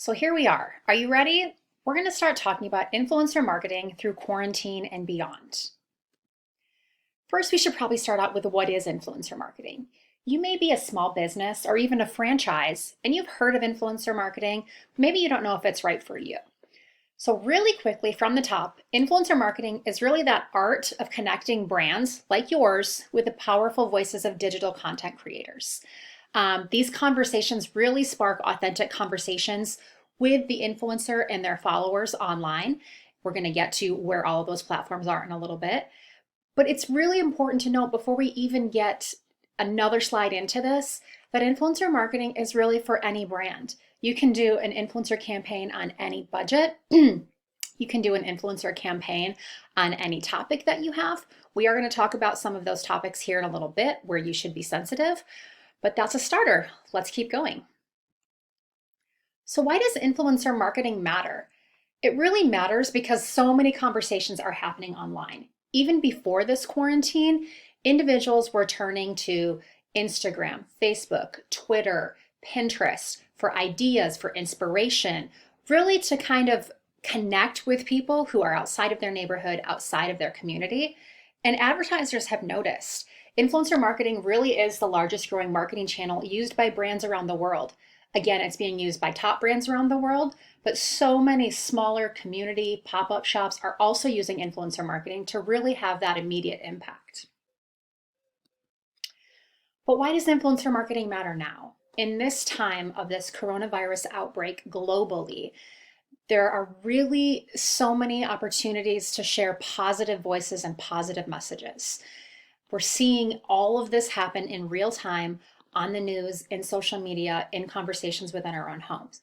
So here we are. Are you ready? We're going to start talking about influencer marketing through quarantine and beyond. First, we should probably start out with what is influencer marketing. You may be a small business or even a franchise, and you've heard of influencer marketing. Maybe you don't know if it's right for you. So really quickly from the top, influencer marketing is really that art of connecting brands like yours with the powerful voices of digital content creators. These conversations really spark authentic conversations with the influencer and their followers online. We're going to get to where all of those platforms are in a little bit. But it's really important to note before we even get another slide into this, that influencer marketing is really for any brand. You can do an influencer campaign on any budget. You can do an influencer campaign on any topic that you have. We are going to talk about some of those topics here in a little bit where you should be sensitive, but that's a starter. Let's keep going. So why does influencer marketing matter? It really matters because so many conversations are happening online. Even before this quarantine, individuals were turning to Instagram, Facebook, Twitter, Pinterest for ideas, for inspiration, really to kind of connect with people who are outside of their neighborhood, outside of their community. And advertisers have noticed influencer marketing really is the largest growing marketing channel used by brands around the world. Again, it's being used by top brands around the world, but so many smaller community pop-up shops are also using influencer marketing to really have that immediate impact. But why does influencer marketing matter now? In this time of this coronavirus outbreak globally, there are really so many opportunities to share positive voices and positive messages. We're seeing all of this happen in real time on the news, in social media, in conversations within our own homes.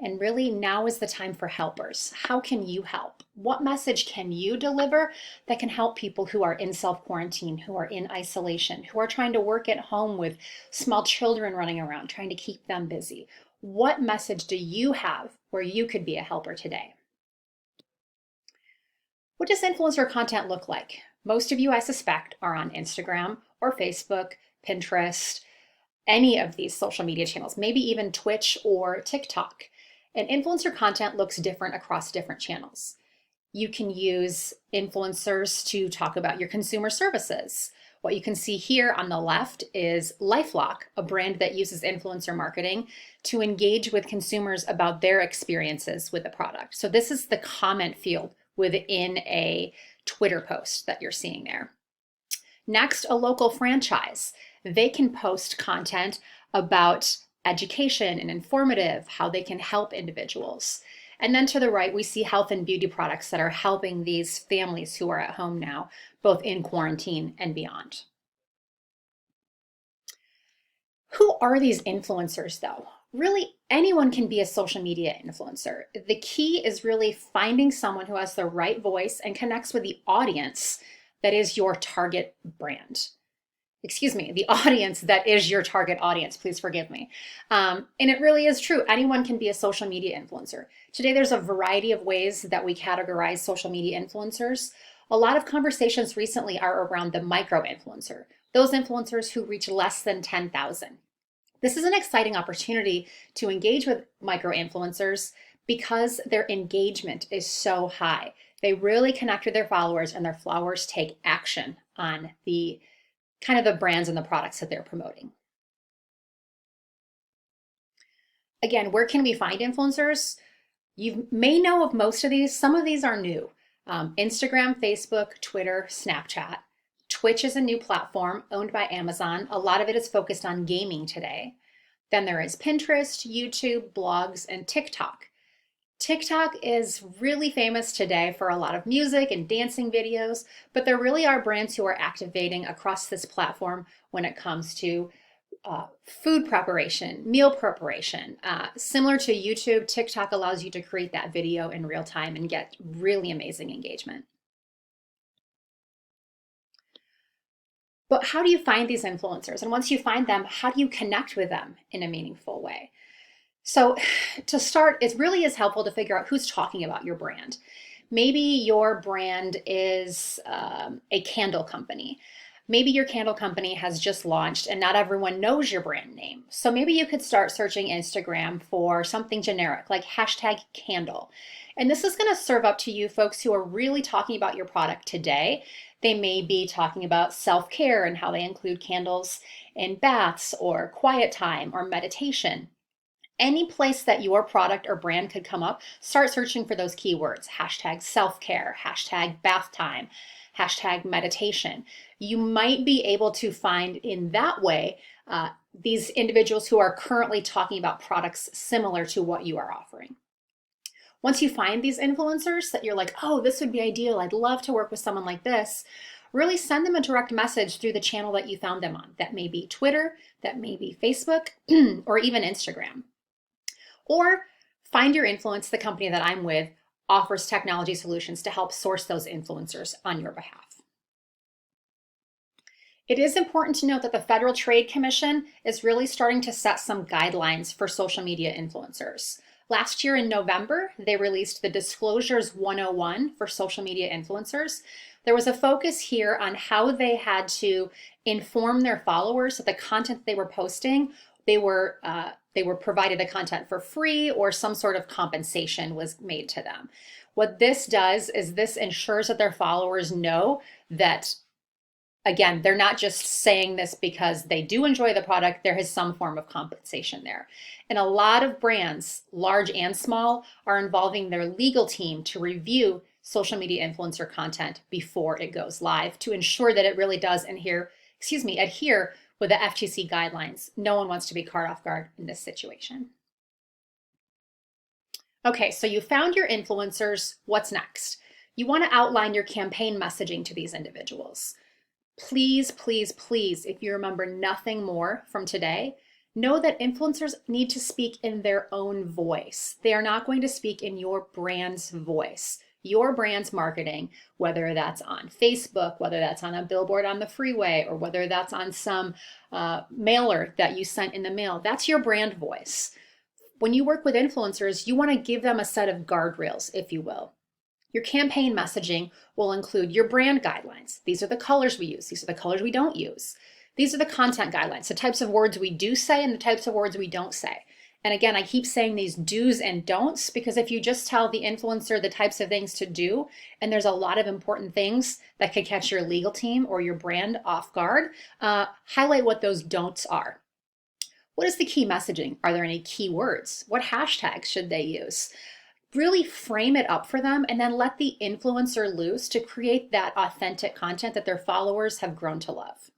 And really now is the time for helpers. How can you help? What message can you deliver that can help people who are in self-quarantine, who are in isolation, who are trying to work at home with small children running around, trying to keep them busy? What message do you have where you could be a helper today? What does influencer content look like? Most of you, I suspect, are on Instagram or Facebook, Pinterest, any of these social media channels, maybe even Twitch or TikTok. And influencer content looks different across different channels. You can use influencers to talk about your consumer services. What you can see here on the left is LifeLock, a brand that uses influencer marketing to engage with consumers about their experiences with the product. So this is the comment field within a Twitter post that you're seeing there. Next, a local franchise. They can post content about education and informative, how they can help individuals. And then to the right, we see health and beauty products that are helping these families who are at home now, both in quarantine and beyond. Who are these influencers though? Really, anyone can be a social media influencer. The key is really finding someone who has the right voice and connects with the audience that is your target brand. Excuse me, the audience that is your target audience, please forgive me. And it really is true. Anyone can be a social media influencer. Today, there's a variety of ways that we categorize social media influencers. A lot of conversations recently are around the micro influencer, those influencers who reach less than 10,000. This is an exciting opportunity to engage with micro influencers because their engagement is so high. They really connect with their followers and their followers take action on the kind of the brands and the products that they're promoting. Again, where can we find influencers? You may know of most of these. Some of these are new. Instagram, Facebook, Twitter, Snapchat. Twitch is a new platform owned by Amazon. A lot of it is focused on gaming today. Then there is Pinterest, YouTube, blogs, and TikTok. TikTok is really famous today for a lot of music and dancing videos, but there really are brands who are activating across this platform when it comes to food preparation, meal preparation. Similar to YouTube, TikTok allows you to create that video in real time and get really amazing engagement. But how do you find these influencers? And once you find them, how do you connect with them in a meaningful way? So to start, it really is helpful to figure out who's talking about your brand. Maybe your brand is a candle company. Maybe your candle company has just launched and not everyone knows your brand name. So maybe you could start searching Instagram for something generic like hashtag candle. And this is going to serve up to you folks who are really talking about your product today. They may be talking about self-care and how they include candles in baths or quiet time or meditation. Any place that your product or brand could come up, start searching for those keywords. Hashtag self-care, hashtag bath time, hashtag meditation. You might be able to find in that way these individuals who are currently talking about products similar to what you are offering. Once you find these influencers that you're like, oh, this would be ideal, I'd love to work with someone like this, really send them a direct message through the channel that you found them on. That may be Twitter, that may be Facebook, or even Instagram. Or find your influence. The company that I'm with offers technology solutions to help source those influencers on your behalf. It is important to note that the Federal Trade Commission is really starting to set some guidelines for social media influencers. Last year in November, they released the Disclosures 101 for social media influencers. There was a focus here on how they had to inform their followers that the content they were posting, they were provided the content for free or some sort of compensation was made to them. What this does is this ensures that their followers know that, again, they're not just saying this because they do enjoy the product, there is some form of compensation there. And a lot of brands, large and small, are involving their legal team to review social media influencer content before it goes live to ensure that it really does adhere with the FTC guidelines. No one wants to be caught off guard in this situation. Okay, so you found your influencers. What's next? You want to outline your campaign messaging to these individuals. Please, please, please, if you remember nothing more from today, know that influencers need to speak in their own voice. They are not going to speak in your brand's voice. Your brand's marketing, whether that's on Facebook, whether that's on a billboard on the freeway, or whether that's on some mailer that you sent in the mail, that's your brand voice. When you work with influencers, you want to give them a set of guardrails, if you will. Your campaign messaging will include your brand guidelines. These are the colors we use. These are the colors we don't use. These are the content guidelines, the types of words we do say and the types of words we don't say. And again, I keep saying these do's and don'ts because if you just tell the influencer the types of things to do, and there's a lot of important things that could catch your legal team or your brand off guard, highlight what those don'ts are. What is the key messaging? Are there any key words? What hashtags should they use? Really frame it up for them and then let the influencer loose to create that authentic content that their followers have grown to love.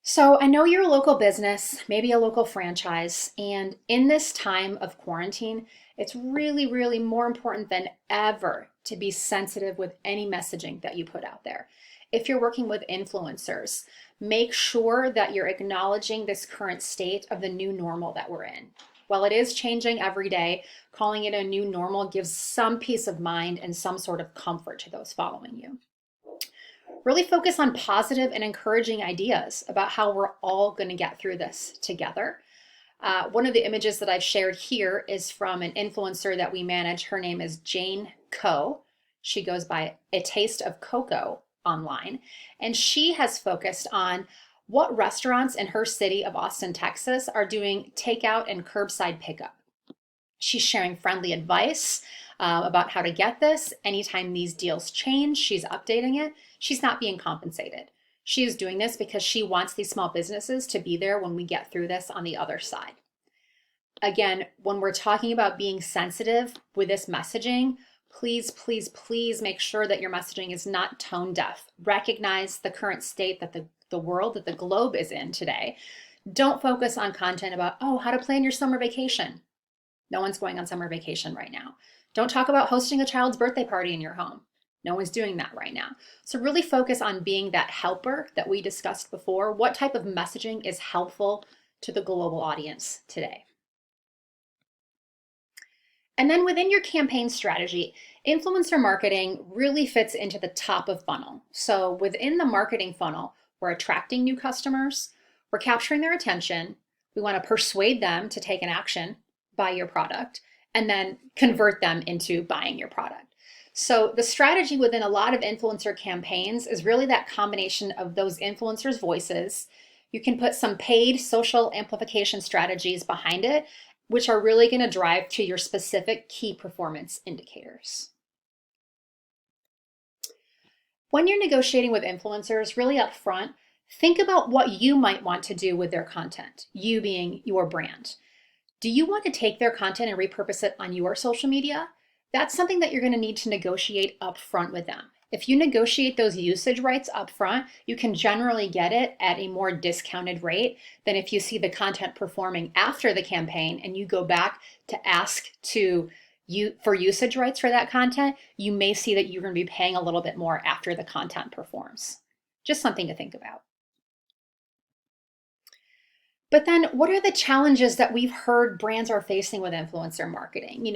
So I know you're a local business, maybe a local franchise, and in this time of quarantine, it's really, really more important than ever to be sensitive with any messaging that you put out there. If you're working with influencers, make sure that you're acknowledging this current state of the new normal that we're in. While it is changing every day, calling it a new normal gives some peace of mind and some sort of comfort to those following you. Really focus on positive and encouraging ideas about how we're all going to get through this together. One of the images that I've shared here is from an influencer that we manage. Her name is Jane Coe. She goes by A Taste of Cocoa online, and she has focused on what restaurants in her city of Austin, Texas are doing takeout and curbside pickup. She's sharing friendly advice about how to get this. Anytime these deals change, she's updating it. She's not being compensated. She is doing this because she wants these small businesses to be there when we get through this on the other side. Again, when we're talking about being sensitive with this messaging, please, please, please make sure that your messaging is not tone deaf. Recognize the current state that the world, that the globe is in today. Don't focus on content about, oh, how to plan your summer vacation. No one's going on summer vacation right now. Don't talk about hosting a child's birthday party in your home. No one's doing that right now. So really focus on being that helper that we discussed before. What type of messaging is helpful to the global audience today? And then within your campaign strategy, influencer marketing really fits into the top of funnel. So within the marketing funnel, we're attracting new customers, we're capturing their attention, we want to persuade them to take an action, buy your product, and then convert them into buying your product. So the strategy within a lot of influencer campaigns is really that combination of those influencers' voices. You can put some paid social amplification strategies behind it, which are really going to drive to your specific key performance indicators. When you're negotiating with influencers, really upfront, think about what you might want to do with their content, you being your brand. Do you want to take their content and repurpose it on your social media? That's something that you're going to need to negotiate upfront with them. If you negotiate those usage rights upfront, you can generally get it at a more discounted rate than if you see the content performing after the campaign and you go back to ask for usage rights for that content. You may see that you're going to be paying a little bit more after the content performs. Just something to think about. But then what are the challenges that we've heard brands are facing with influencer marketing?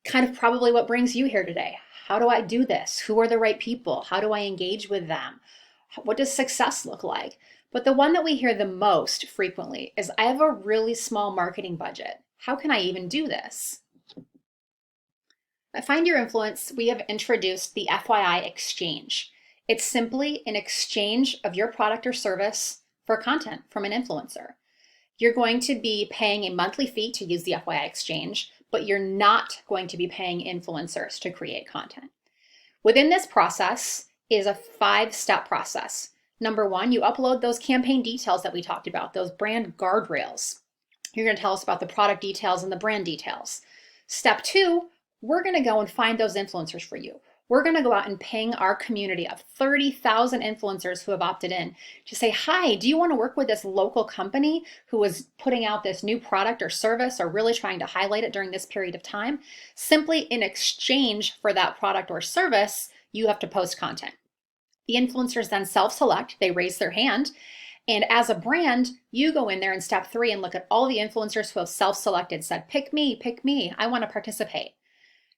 Kind of probably what brings you here today. How do I do this? Who are the right people? How do I engage with them? What does success look like? But the one that we hear the most frequently is, I have a really small marketing budget. How can I even do this? At Find Your Influence, we have introduced the FYI Exchange. It's simply an exchange of your product or service for content from an influencer. You're going to be paying a monthly fee to use the FYI Exchange, but you're not going to be paying influencers to create content. Within this process is a 5-step process. Number 1, you upload those campaign details that we talked about, those brand guardrails. You're going to tell us about the product details and the brand details. Step 2, we're going to go and find those influencers for you. We're going to go out and ping our community of 30,000 influencers who have opted in to say, hi, do you want to work with this local company who is putting out this new product or service or really trying to highlight it during this period of time? Simply in exchange for that product or service, you have to post content. The influencers then self-select, they raise their hand. And as a brand, you go in there in step 3 and look at all the influencers who have self-selected, said, pick me, I want to participate.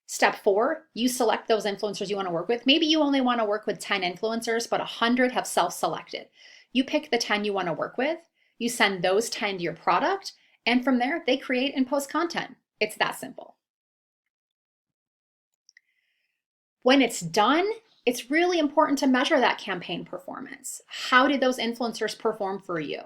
Step 4, you select those influencers you want to work with. Maybe you only want to work with 10 influencers, but 100 have self-selected. You pick the 10 you want to work with, you send those 10 to your product, and from there, they create and post content. It's that simple. When it's done, it's really important to measure that campaign performance. How did those influencers perform for you?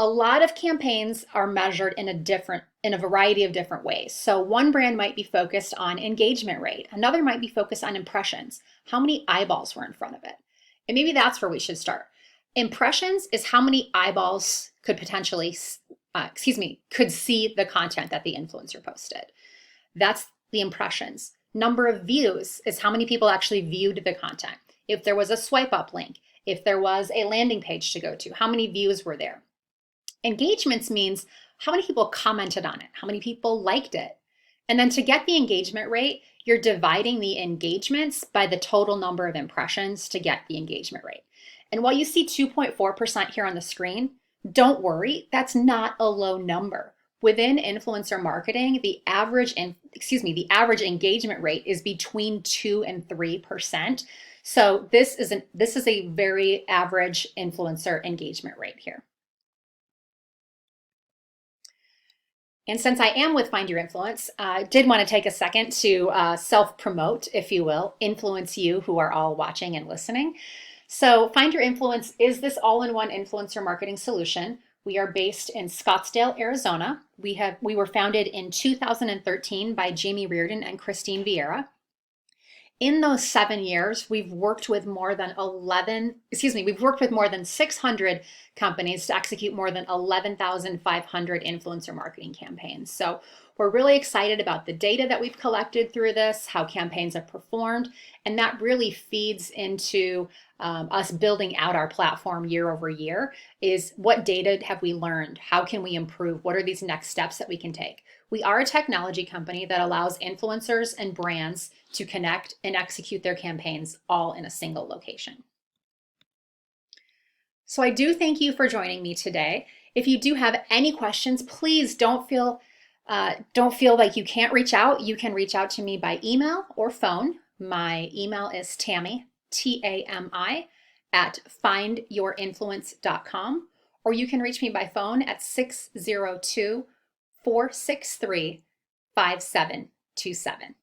A lot of campaigns are measured in a variety of different ways. So one brand might be focused on engagement rate. Another might be focused on impressions. How many eyeballs were in front of it? And maybe that's where we should start. Impressions is how many eyeballs could potentially, could see the content that the influencer posted. That's the impressions. Number of views is how many people actually viewed the content. If there was a swipe up link, if there was a landing page to go to, how many views were there? Engagements means how many people commented on it, how many people liked it. And then to get the engagement rate, you're dividing the engagements by the total number of impressions to get the engagement rate. And while you see 2.4% here on the screen, don't worry, that's not a low number. Within influencer marketing, the average engagement rate is between 2 and 3%. So this is a very average influencer engagement rate here. And since I am with Find Your Influence, I did want to take a second to self-promote, if you will, influence you who are all watching and listening. So Find Your Influence is this all-in-one influencer marketing solution. We are based in Scottsdale, Arizona. We were founded in 2013 by Jamie Reardon and Christine Vieira. In those 7 years, we've worked with more than 600 companies to execute more than 11,500 influencer marketing campaigns. So we're really excited about the data that we've collected through this, how campaigns have performed, and that really feeds into us building out our platform year over year. Is what data have we learned? How can we improve? What are these next steps that we can take? We are a technology company that allows influencers and brands to connect and execute their campaigns all in a single location. So I do thank you for joining me today. If you do have any questions, please don't feel like you can't reach out. You can reach out to me by email or phone. My email is Tami, Tami, at findyourinfluence.com, or you can reach me by phone at 602-463-5727.